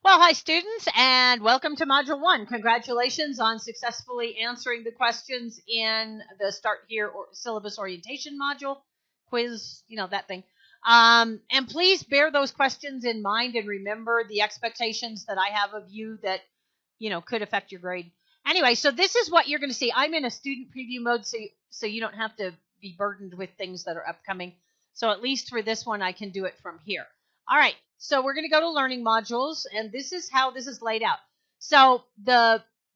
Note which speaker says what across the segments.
Speaker 1: Well, hi students, and welcome to Module 1. Congratulations on successfully answering the questions in the Start Here or syllabus orientation module, quiz, that thing. And please bear those questions in mind and remember the expectations that I have of you that, could affect your grade. Anyway, so this is what you're going to see. I'm in a student preview mode, so you don't have to be burdened with things that are upcoming. So at least for this one, I can do it from here. All right, so we're going to go to learning modules, and this is how this is laid out. So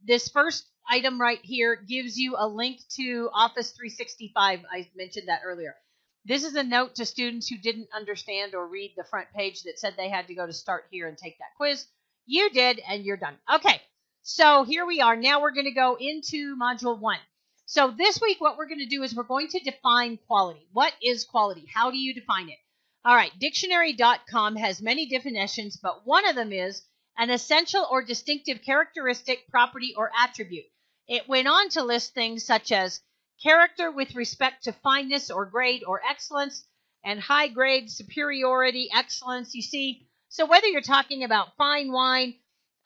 Speaker 1: this first item right here gives you a link to Office 365. I mentioned that earlier. This is a note to students who didn't understand or read the front page that said they had to go to Start Here and take that quiz. You did, and you're done. Okay, so here we are. Now we're going to go into Module 1. So this week what we're going to do is we're going to define quality. What is quality? How do you define it? All right, dictionary.com has many definitions, but one of them is an essential or distinctive characteristic, property, or attribute. It went on to list things such as character with respect to fineness or grade or excellence, and high grade, superiority, excellence. You see, so whether you're talking about fine wine,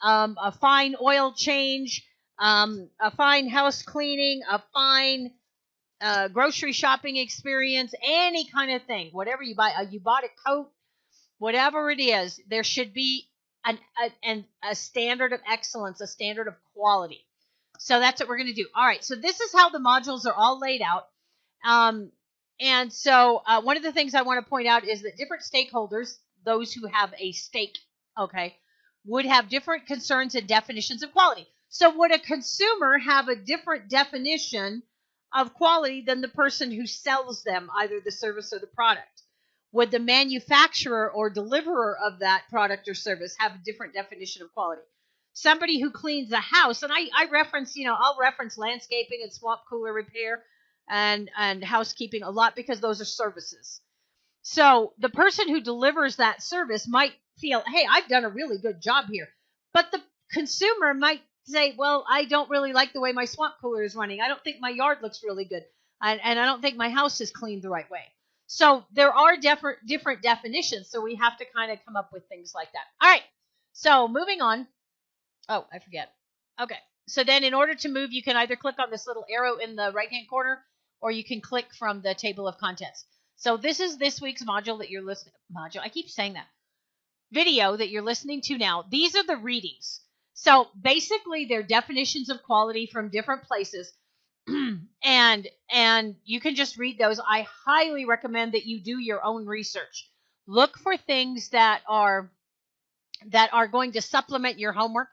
Speaker 1: a fine oil change, a fine house cleaning, a fine grocery shopping experience, any kind of thing, whatever you buy, you bought a coat, whatever it is, there should be a standard of excellence, a standard of quality. So that's what we're going to do. All right, so this is how the modules are all laid out. And so one of the things I want to point out is that different stakeholders, those who have a stake, okay, would have different concerns and definitions of quality. So would a consumer have a different definition of quality than the person who sells them, either the service or the product? Would the manufacturer or deliverer of that product or service have a different definition of quality? Somebody who cleans a house, and I reference, I'll reference landscaping and swamp cooler repair and housekeeping a lot because those are services. So the person who delivers that service might feel, hey, I've done a really good job here. But the consumer might say, well, I don't really like the way my swamp cooler is running. I don't think my yard looks really good. And I don't think my house is cleaned the right way. So there are different definitions. So we have to kind of come up with things like that. All right. So moving on. Oh, I forget. Okay. So then in order to move, you can either click on this little arrow in the right-hand corner, or you can click from the table of contents. So this is this week's module that you're listening. I keep saying that. Video that you're listening to now. These are the readings. So basically, they're definitions of quality from different places, and you can just read those. I highly recommend that you do your own research. Look for things that are going to supplement your homework.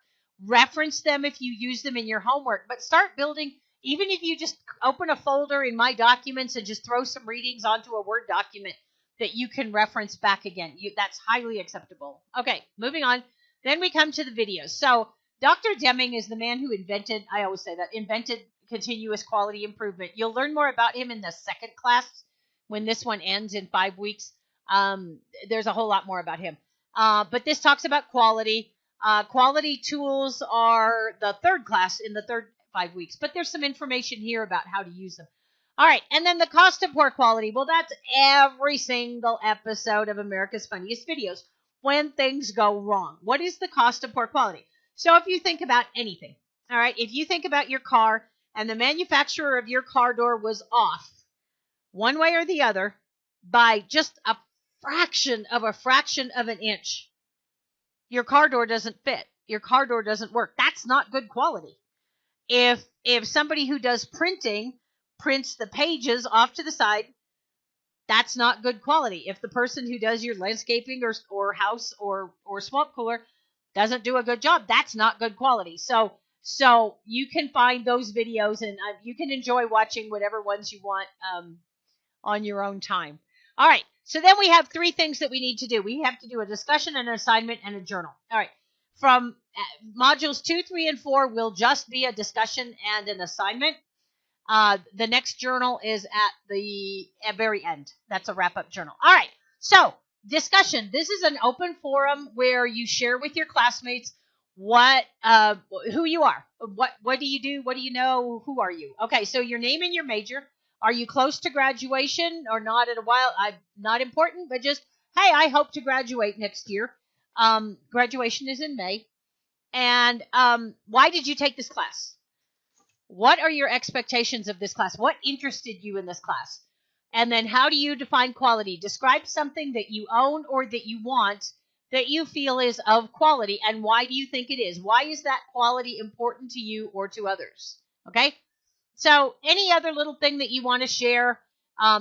Speaker 1: Reference them if you use them in your homework, but start building. Even if you just open a folder in My Documents and just throw some readings onto a Word document that you can reference back again. That's highly acceptable. Okay, moving on. Then we come to the videos. So Dr. Deming is the man who invented continuous quality improvement. You'll learn more about him in the second class when this one ends in 5 weeks. There's a whole lot more about him. But this talks about quality. Quality tools are the third class in the third 5 weeks. But there's some information here about how to use them. All right, and then the cost of poor quality. Well, that's every single episode of America's Funniest Videos. When things go wrong, what is the cost of poor quality? So if you think about anything, all right, if you think about your car and the manufacturer of your car door was off one way or the other by just a fraction of an inch, your car door doesn't fit. Your car door doesn't work. That's not good quality. If somebody who does printing prints the pages off to the side, that's not good quality. If the person who does your landscaping or house or swamp cooler doesn't do a good job, that's not good quality. So you can find those videos and you can enjoy watching whatever ones you want on your own time. All right. So then we have 3 things that we need to do. We have to do a discussion, an assignment, and a journal. All right. From modules 2, 3, and 4 will just be a discussion and an assignment. The next journal is at the very end. That's a wrap-up journal. All right. So discussion. This is an open forum where you share with your classmates who you are. What do you do? What do you know? Who are you? Okay. So your name and your major. Are you close to graduation or not in a while? Not important, but just, hey, I hope to graduate next year. Graduation is in May. And why did you take this class? What are your expectations of this class? What interested you in this class? And then how do you define quality? Describe something that you own or that you want that you feel is of quality, and why do you think it is? Why is that quality important to you or to others? Okay? So any other little thing that you want to share,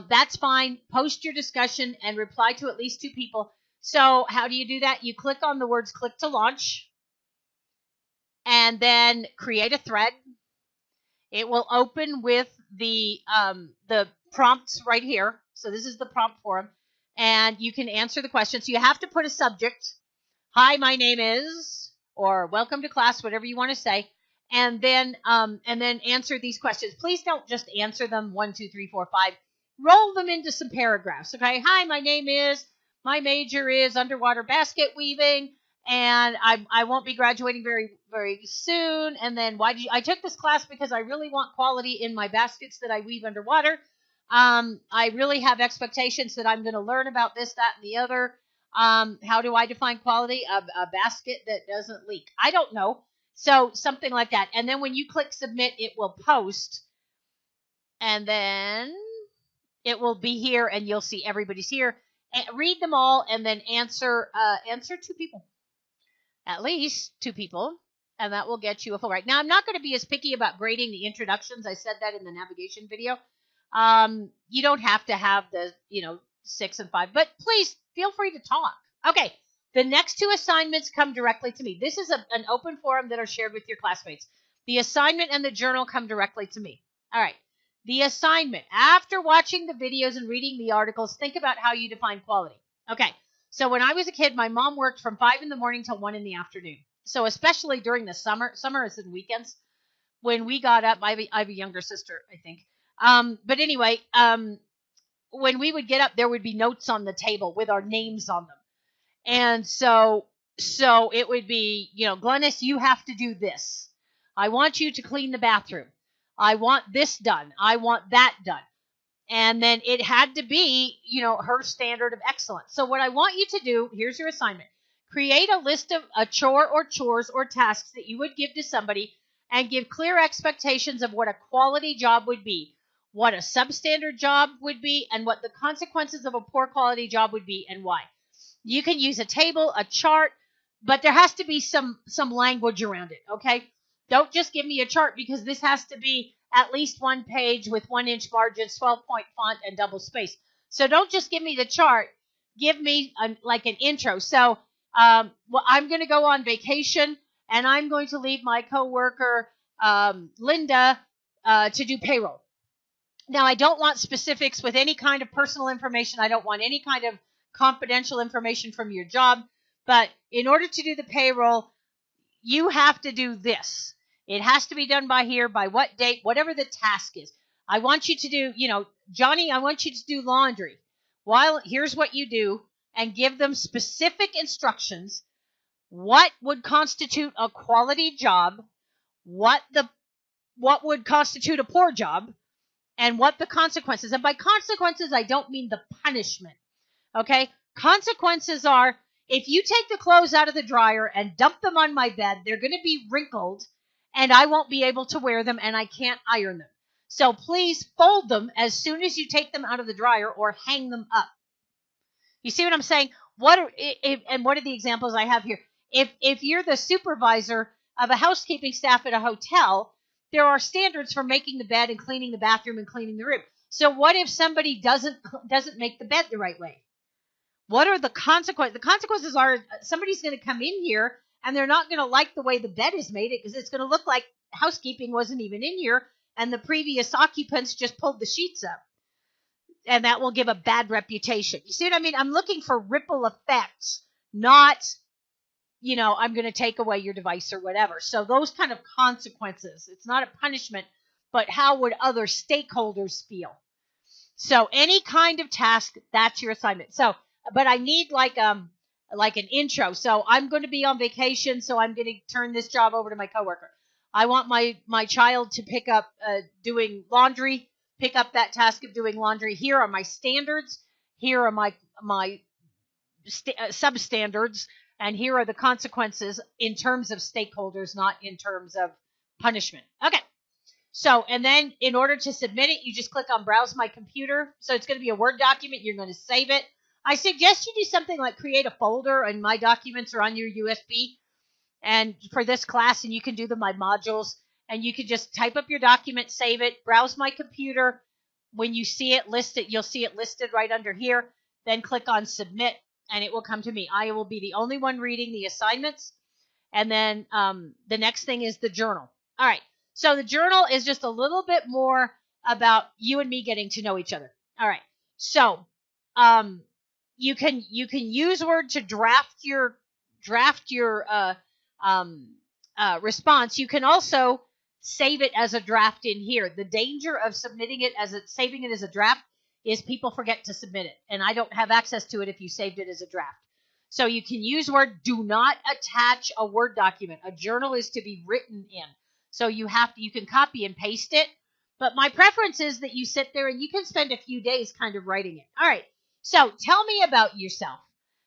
Speaker 1: that's fine. Post your discussion and reply to at least 2 people. So how do you do that? You click on the words click to launch and then create a thread. It will open with the prompts right here. So this is the prompt for them. And you can answer the question. So you have to put a subject. Hi, my name is, or welcome to class, whatever you want to say. And then answer these questions. Please don't just answer them 1, 2, 3, 4, 5. Roll them into some paragraphs. Okay. Hi, my name is, my major is underwater basket weaving. And I won't be graduating very, very soon. And then I took this class because I really want quality in my baskets that I weave underwater. I really have expectations that I'm going to learn about this, that, and the other. How do I define quality? A basket that doesn't leak. I don't know. So something like that. And then when you click submit, it will post. And then it will be here and you'll see everybody's here. Read them all and then answer 2 people. At least 2 people, and that will get you a full right. Now, I'm not going to be as picky about grading the introductions. I said that in the navigation video. You don't have to have the, 6 and 5, but please feel free to talk. Okay, the next 2 assignments come directly to me. This is an open forum that are shared with your classmates. The assignment and the journal come directly to me. All right, the assignment. After watching the videos and reading the articles, think about how you define quality. Okay. So when I was a kid, my mom worked from 5 in the morning till 1 in the afternoon. So especially during the summers and weekends, when we got up, I have a younger sister, I think. But anyway, when we would get up, there would be notes on the table with our names on them. And so it would be, Glennis, you have to do this. I want you to clean the bathroom. I want this done. I want that done. And then it had to be, her standard of excellence. So what I want you to do, here's your assignment. Create a list of a chore or chores or tasks that you would give to somebody and give clear expectations of what a quality job would be, what a substandard job would be, and what the consequences of a poor quality job would be and why. You can use a table, a chart, but there has to be some language around it, okay? Don't just give me a chart because this has to be at least 1 page with 1-inch margins, 12-point font, and double space. So don't just give me the chart. Give me an intro. So I'm going to go on vacation, and I'm going to leave my coworker, Linda, to do payroll. Now, I don't want specifics with any kind of personal information. I don't want any kind of confidential information from your job. But in order to do the payroll, you have to do this. It has to be done by here, by what date, whatever the task is. I want you to do, Johnny, I want you to do laundry. Here's what you do, and give them specific instructions. What would constitute a quality job? What would constitute a poor job? And what the consequences. And by consequences, I don't mean the punishment. Okay? Consequences are, if you take the clothes out of the dryer and dump them on my bed, they're going to be wrinkled, and I won't be able to wear them, and I can't iron them. So please fold them as soon as you take them out of the dryer or hang them up. You see what I'm saying? What are the examples I have here? If you're the supervisor of a housekeeping staff at a hotel, there are standards for making the bed and cleaning the bathroom and cleaning the room. So what if somebody doesn't make the bed the right way? What are the consequences? The consequences are somebody's going to come in here and they're not going to like the way the bed is made, because it's going to look like housekeeping wasn't even in here and the previous occupants just pulled the sheets up. And that will give a bad reputation. You see what I mean? I'm looking for ripple effects, not, I'm going to take away your device or whatever. So those kind of consequences, it's not a punishment, but how would other stakeholders feel? So any kind of task, that's your assignment. So, but I need like an intro. So I'm going to be on vacation, so I'm going to turn this job over to my coworker. I want my child to pick up doing laundry, pick up that task of doing laundry. Here are my standards. Here are my substandards. And here are the consequences in terms of stakeholders, not in terms of punishment. Okay. So, and then in order to submit it, you just click on Browse My Computer. So it's going to be a Word document. You're going to save it. I suggest you do something like create a folder, and My Documents are on your USB. And for this class, and you can do the My Modules, and you can just type up your document, save it, Browse My Computer. When you see it listed, you'll see it listed right under here. Then click on Submit, and it will come to me. I will be the only one reading the assignments. And then the next thing is the journal. All right. So the journal is just a little bit more about you and me getting to know each other. All right. So you can use Word to draft your response. You can also save it as a draft in here. The danger of saving it as a draft is people forget to submit it, and I don't have access to it if you saved it as a draft. So you can use Word. Do not attach a Word document. A journal is to be written in. So you can copy and paste it. But my preference is that you sit there and you can spend a few days kind of writing it. All right. So tell me about yourself.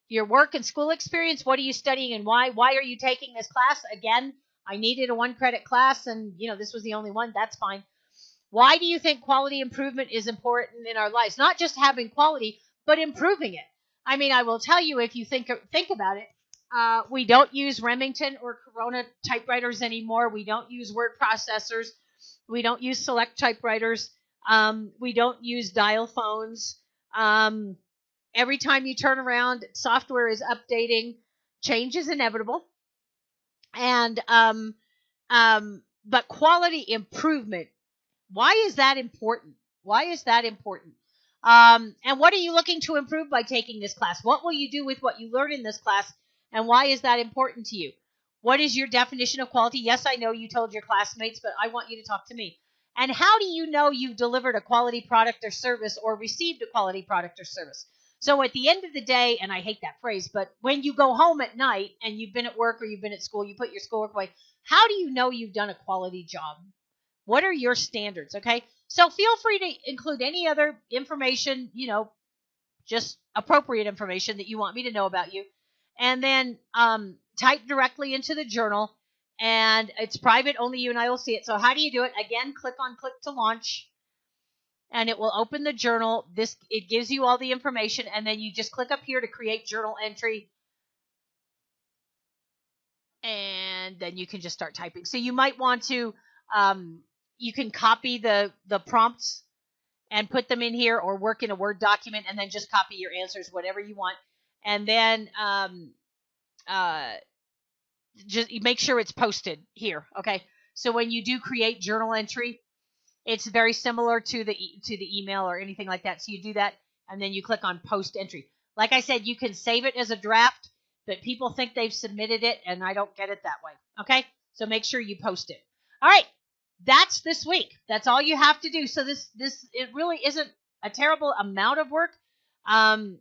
Speaker 1: Your work and school experience. What are you studying and why? Why are you taking this class? Again, I needed a 1-credit class, and this was the only one. That's fine. Why do you think quality improvement is important in our lives? Not just having quality, but improving it. I mean, I will tell you, if you think about it, we don't use Remington or Corona typewriters anymore. We don't use word processors. We don't use select typewriters. We don't use dial phones. Every time you turn around, software is updating. Change is inevitable. And but quality improvement. Why is that important? Why is that important? And what are you looking to improve by taking this class? What will you do with what you learn in this class? And why is that important to you? What is your definition of quality? Yes, I know you told your classmates, but I want you to talk to me. And how do you know you've delivered a quality product or service or received a quality product or service? So at the end of the day, and I hate that phrase, but when you go home at night and you've been at work or you've been at school, you put your schoolwork away, how do you know you've done a quality job? What are your standards? Okay. So feel free to include any other information, just appropriate information that you want me to know about you. And then type directly into the journal, and it's private. Only you and I will see it. So how do you do it? Again, click to launch, and it will open the journal. It gives you all the information, and then you just click up here to create journal entry. And then you can just start typing. So you might want to, you can copy the prompts and put them in here, or work in a Word document and then just copy your answers, whatever you want. And then just make sure it's posted here. Okay. So when you do create journal entry, it's very similar to the email or anything like that. So you do that, and then you click on post entry. Like I said, you can save it as a draft, but people think they've submitted it, and I don't get it that way. Okay. So make sure you post it. All right. That's this week. That's all you have to do. So it really isn't a terrible amount of work. But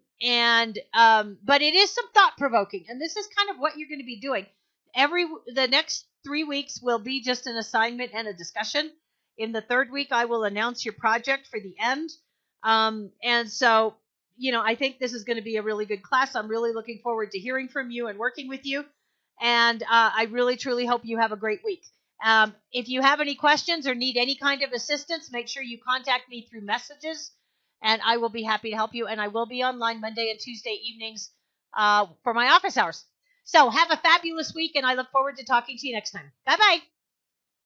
Speaker 1: it is some thought provoking, and this is kind of what you're going to be doing. The next 3 weeks will be just an assignment and a discussion. In the 3rd week, I will announce your project for the end. And so, I think this is going to be a really good class. I'm really looking forward to hearing from you and working with you. And I really, truly hope you have a great week. If you have any questions or need any kind of assistance, make sure you contact me through messages, and I will be happy to help you. And I will be online Monday and Tuesday evenings for my office hours. So have a fabulous week, and I look forward to talking to you next time. Bye-bye.